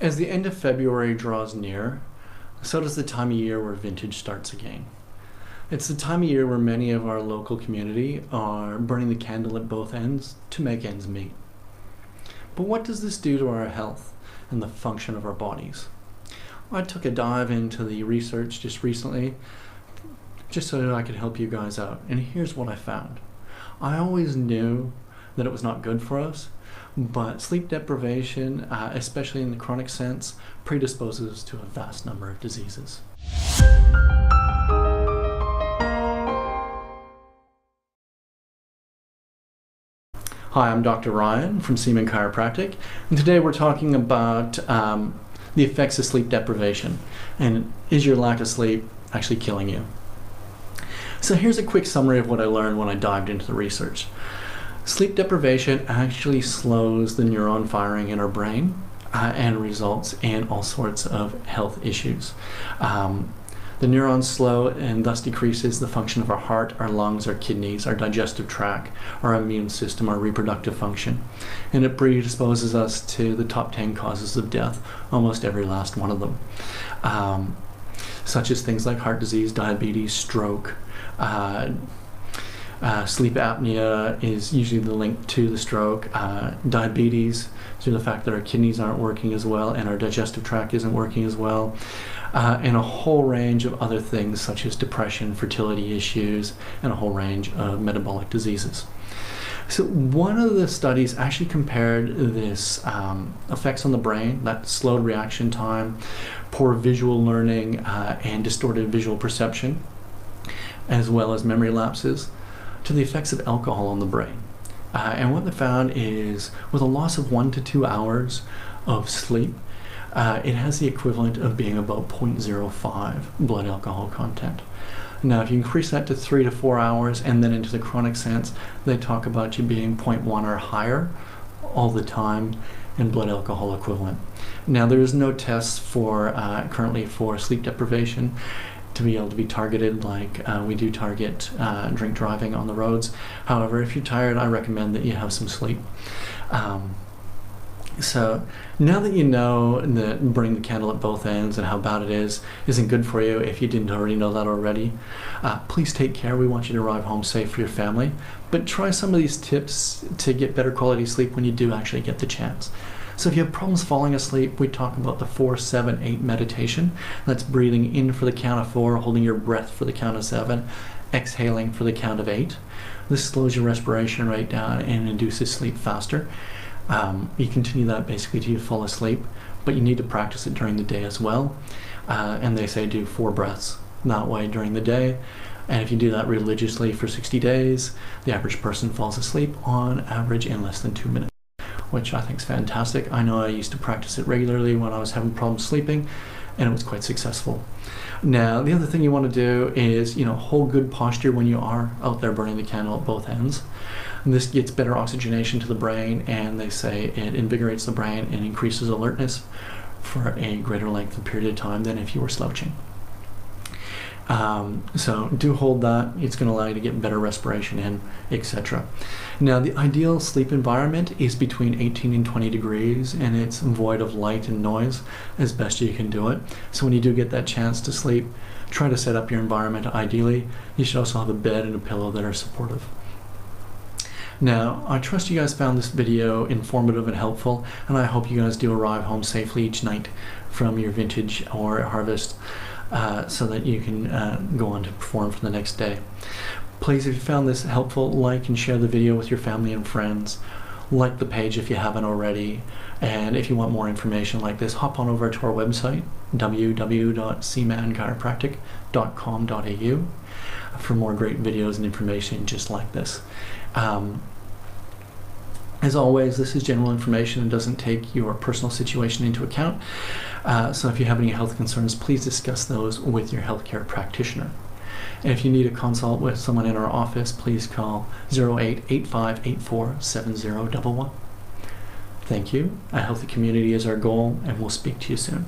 As the end of February draws near, so does the time of year where vintage starts again. It's the time of year where many of our local community are burning the candle at both ends to make ends meet. But what does this do to our health and the function of our bodies? I took a dive into the research just recently, just so that I could help you guys out. And here's what I found. I always knew that it was not good for us, but sleep deprivation, especially in the chronic sense, predisposes to a vast number of diseases. Hi, I'm Dr. Ryan from Seaman Chiropractic, and today we're talking about the effects of sleep deprivation, and is your lack of sleep actually killing you? So here's a quick summary of what I learned when I dived into the research. Sleep deprivation actually slows the neuron firing in our brain and results in all sorts of health issues. The neurons slow and thus decreases the function of our heart, our lungs, our kidneys, our digestive tract, our immune system, our reproductive function. And it predisposes us to the top 10 causes of death, almost every last one of them. Such as things like heart disease, diabetes, stroke. Sleep apnea is usually the link to the stroke. Diabetes, due to the fact that our kidneys aren't working as well and our digestive tract isn't working as well. And a whole range of other things such as depression, fertility issues, and a whole range of metabolic diseases. So one of the studies actually compared this effects on the brain, that slowed reaction time, poor visual learning, and distorted visual perception, as well as memory lapses, to the effects of alcohol on the brain. And what they found is with a loss of 1 to 2 hours of sleep, it has the equivalent of being about 0.05 blood alcohol content. Now, if you increase that to 3 to 4 hours and then into the chronic sense, they talk about you being 0.1 or higher all the time in blood alcohol equivalent. Now, there is no tests for currently for sleep deprivation to be able to be targeted like we do target drink driving on the roads. However, if you're tired, I recommend that you have some sleep. So now that you know that burning the candle at both ends and how bad it is isn't good for you, if you didn't already know that already, please take care. We want you to arrive home safe for your family, but try some of these tips to get better quality sleep when you do actually get the chance. So if you have problems falling asleep, we talk about the 4-7-8 meditation. That's breathing in for the count of 4, holding your breath for the count of 7, exhaling for the count of 8. This slows your respiration rate down and induces sleep faster. You continue that basically till you fall asleep, but you need to practice it during the day as well. And they say do 4 breaths that way during the day. And if you do that religiously for 60 days, the average person falls asleep on average in less than 2 minutes, which I think is fantastic. I know I used to practice it regularly when I was having problems sleeping, and it was quite successful. Now, the other thing you want to do is, hold good posture when you are out there burning the candle at both ends. And this gets better oxygenation to the brain, and they say it invigorates the brain and increases alertness for a greater length of period of time than if you were slouching. So do hold that. It's going to allow you to get better respiration in, etc. Now, the ideal sleep environment is between 18 and 20 degrees, and it's void of light and noise as best you can do it. So when you do get that chance to sleep, try to set up your environment ideally. You should also have a bed and a pillow that are supportive. Now, I trust you guys found this video informative and helpful, and I hope you guys do arrive home safely each night from your vintage or harvest, so that you can go on to perform for the next day. Please, if you found this helpful, like and share the video with your family and friends. Like the page if you haven't already. And if you want more information like this, hop on over to our website, www.seamanchiropractic.com.au, for more great videos and information just like this. As always, this is general information and doesn't take your personal situation into account. So if you have any health concerns, please discuss those with your healthcare practitioner. And if you need a consult with someone in our office, please call 08-8584-7011. Thank you. A healthy community is our goal, and we'll speak to you soon.